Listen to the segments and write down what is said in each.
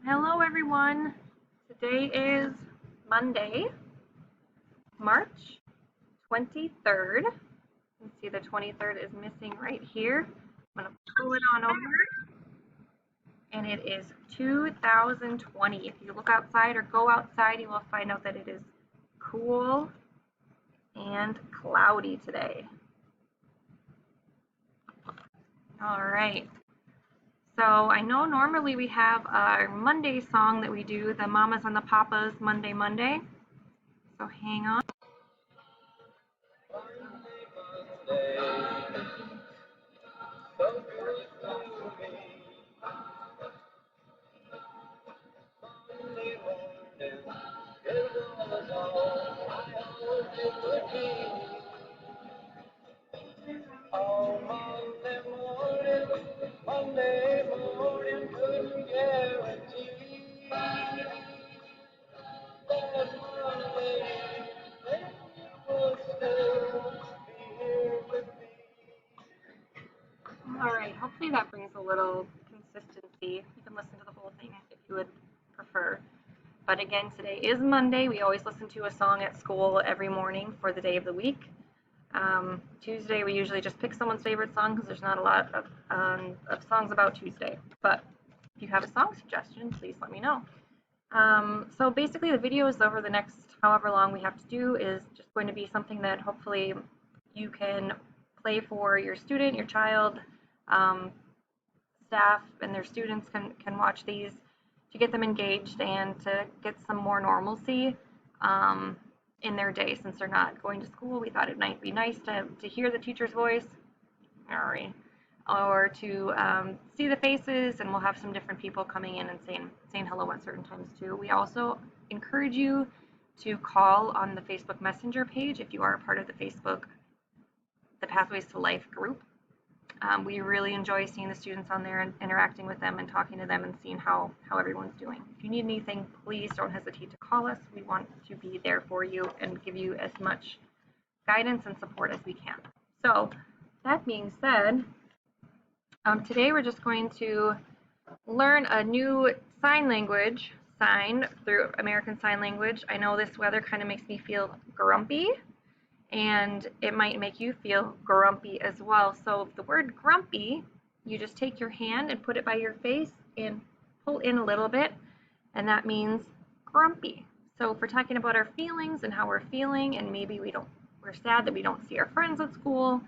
Hello everyone. Today is Monday, March 23rd. You can see the 23rd is missing right here. I'm going to pull it on over and it is 2020. If you look outside or go outside, you will find out that it is cool and cloudy today. All right. So I know normally we have our Monday song that we do, the Mamas and the Papas Monday Monday. So hang on. Monday morning couldn't guarantee that Monday will still be here with me. All right, hopefully that brings a little consistency. You can listen to the whole thing if you would prefer. But again, today is Monday. We always listen to a song at school every morning for the day of the week. Tuesday, we usually just pick someone's favorite song because there's not a lot of songs about Tuesday. But if you have a song suggestion, please let me know. So basically, the videos over the next however long we have to do is just going to be something that hopefully you can play for your student, your child, staff, and their students can watch these to get them engaged and to get some more normalcy in their day since they're not going to school. We thought it might be nice to hear the teacher's voice, or to see the faces, and we'll have some different people coming in and saying hello at certain times too. We also encourage you to call on the Facebook Messenger page if you are a part of the Facebook, the Pathways to Life group. We really enjoy seeing the students on there and interacting with them and talking to them and seeing how everyone's doing. If you need anything, please don't hesitate to call us. We want to be there for you and give you as much guidance and support as we can. So that being said, today we're just going to learn a new sign through American Sign Language. I know this weather kind of makes me feel grumpy, and it might make you feel grumpy as well. So the word grumpy, you just take your hand and put it by your face and pull in a little bit, and that means grumpy. So if we're talking about our feelings and how we're feeling, and maybe we're sad that we don't see our friends at school,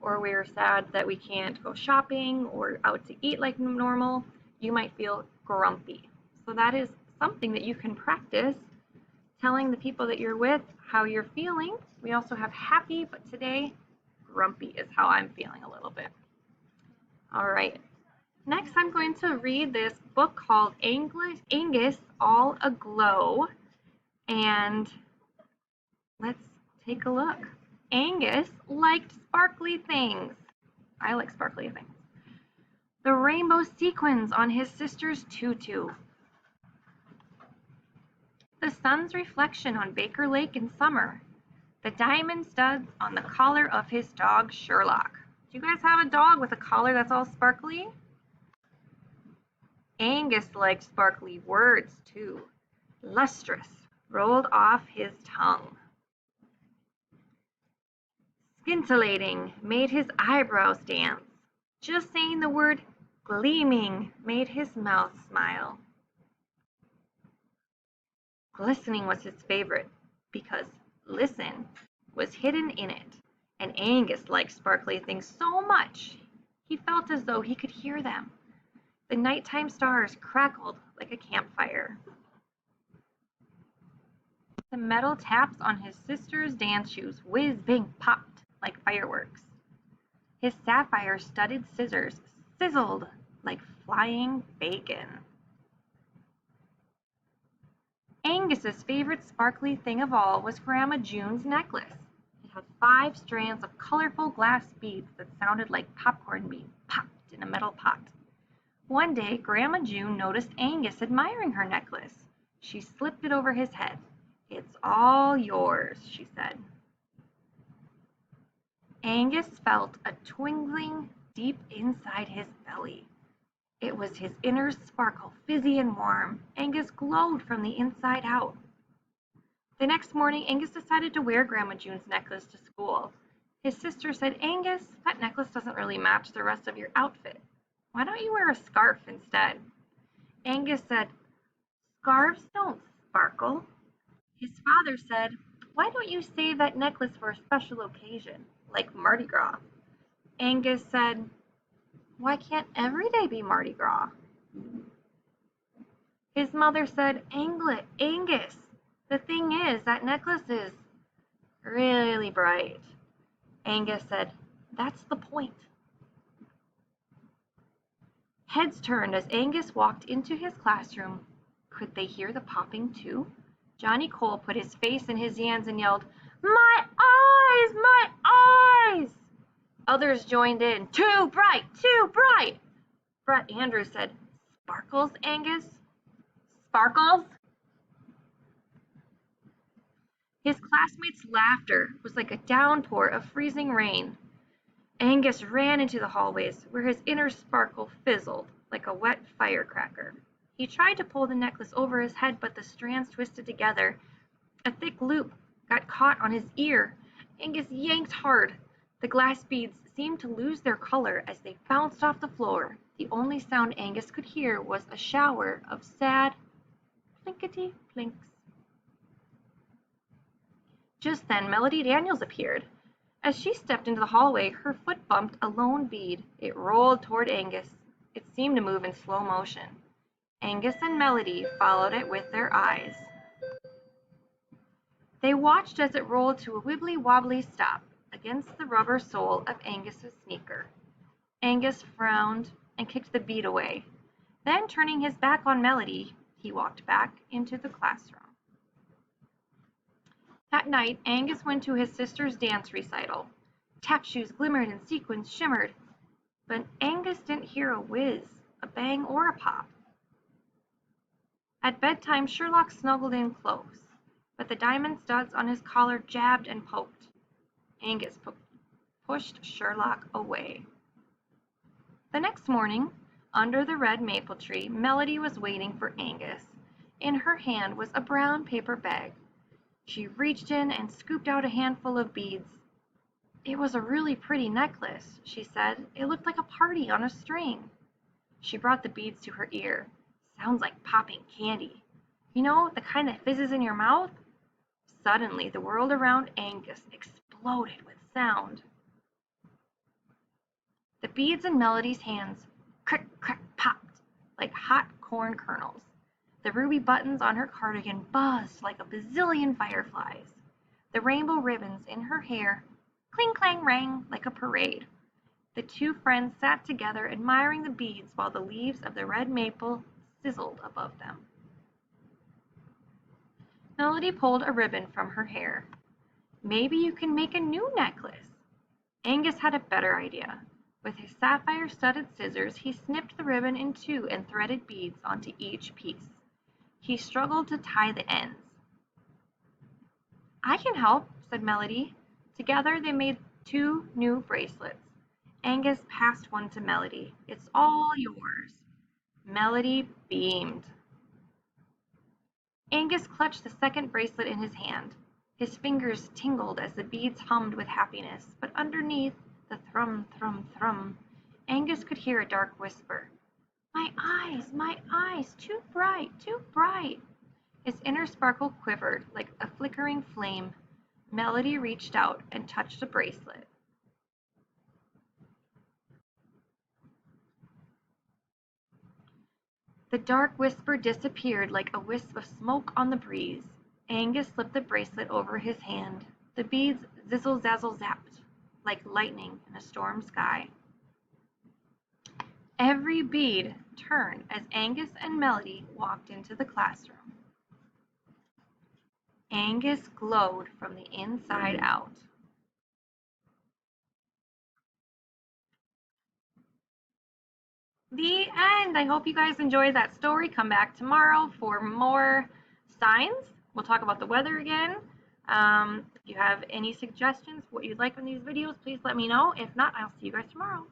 or we're sad that we can't go shopping or out to eat like normal, you might feel grumpy. So that is something that you can practice telling the people that you're with how you're feeling. We also have happy, but today grumpy is how I'm feeling a little bit. All right. Next, I'm going to read this book called Angus All Aglow, and let's take a look. Angus liked sparkly things. I like sparkly things. The rainbow sequins on his sister's tutu. The sun's reflection on Baker Lake in summer. The diamond studs on the collar of his dog Sherlock. Do you guys have a dog with a collar that's all sparkly? Angus liked sparkly words too. Lustrous rolled off his tongue. Scintillating made his eyebrows dance. Just saying the word gleaming made his mouth smile. Glistening was his favorite because listen was hidden in it, and Angus liked sparkly things so much he felt as though he could hear them. The nighttime stars crackled like a campfire. The metal taps on his sister's dance shoes whiz-bang popped like fireworks. His sapphire-studded scissors sizzled like flying bacon. Angus's favorite sparkly thing of all was Grandma June's necklace. It had 5 strands of colorful glass beads that sounded like popcorn being popped in a metal pot. One day, Grandma June noticed Angus admiring her necklace. She slipped it over his head. "It's all yours," she said. Angus felt a tingling deep inside his belly. It was his inner sparkle, fizzy and warm. Angus glowed from the inside out. The next morning, Angus decided to wear Grandma June's necklace to school. His sister said, "Angus, that necklace doesn't really match the rest of your outfit. Why don't you wear a scarf instead?" Angus said, "Scarves don't sparkle." His father said, "Why don't you save that necklace for a special occasion, like Mardi Gras?" Angus said, "Why can't every day be Mardi Gras?" His mother said, "Angus, the thing is, that necklace is really bright." Angus said, "That's the point." Heads turned as Angus walked into his classroom. Could they hear the popping too? Johnny Cole put his face in his hands and yelled, "My eyes! My eyes!" Others joined in, "Too bright! Too bright!" Brett Andrews said, "Sparkles, Angus? Sparkles?" His classmates' laughter was like a downpour of freezing rain. Angus ran into the hallways, where his inner sparkle fizzled like a wet firecracker. He tried to pull the necklace over his head, but the strands twisted together. A thick loop got caught on his ear. Angus yanked hard. The glass beads seemed to lose their color as they bounced off the floor. The only sound Angus could hear was a shower of sad plinkety-plinks. Just then Melody Daniels appeared. As she stepped into the hallway, her foot bumped a lone bead. It rolled toward Angus. It seemed to move in slow motion. Angus and Melody followed it with their eyes. They watched as it rolled to a wibbly-wobbly stop against the rubber sole of Angus's sneaker. Angus frowned and kicked the bead away. Then, turning his back on Melody, he walked back into the classroom. That night, Angus went to his sister's dance recital. Tap shoes glimmered and sequins shimmered, but Angus didn't hear a whiz, a bang, or a pop. At bedtime, Sherlock snuggled in close, but the diamond studs on his collar jabbed and poked. Angus pushed Sherlock away. The next morning, under the red maple tree, Melody was waiting for Angus. In her hand was a brown paper bag. She reached in and scooped out a handful of beads. "It was a really pretty necklace," she said. "It looked like a party on a string." She brought the beads to her ear. "Sounds like popping candy. You know, the kind that fizzes in your mouth?" Suddenly, the world around Angus exploded with sound. The beads in Melody's hands crick, crack, popped like hot corn kernels. The ruby buttons on her cardigan buzzed like a bazillion fireflies. The rainbow ribbons in her hair cling clang rang like a parade. The two friends sat together admiring the beads while the leaves of the red maple sizzled above them. Melody pulled a ribbon from her hair. "Maybe you can make a new necklace." Angus had a better idea. With his sapphire-studded scissors, he snipped the ribbon in two and threaded beads onto each piece. He struggled to tie the ends. "I can help," said Melody. Together they made 2 new bracelets. Angus passed one to Melody. "It's all yours." Melody beamed. Angus clutched the second bracelet in his hand. His fingers tingled as the beads hummed with happiness, but underneath the thrum, thrum, thrum, Angus could hear a dark whisper. My eyes, too bright, too bright." His inner sparkle quivered like a flickering flame. Melody reached out and touched the bracelet. The dark whisper disappeared like a wisp of smoke on the breeze. Angus slipped the bracelet over his hand. The beads zizzle-zazzle-zapped like lightning in a storm sky. Every bead turned as Angus and Melody walked into the classroom. Angus glowed from the inside out. The end. I hope you guys enjoyed that story. Come back tomorrow for more signs. We'll talk about the weather again. If you have any suggestions, what you'd like in these videos, please let me know. If not, I'll see you guys tomorrow.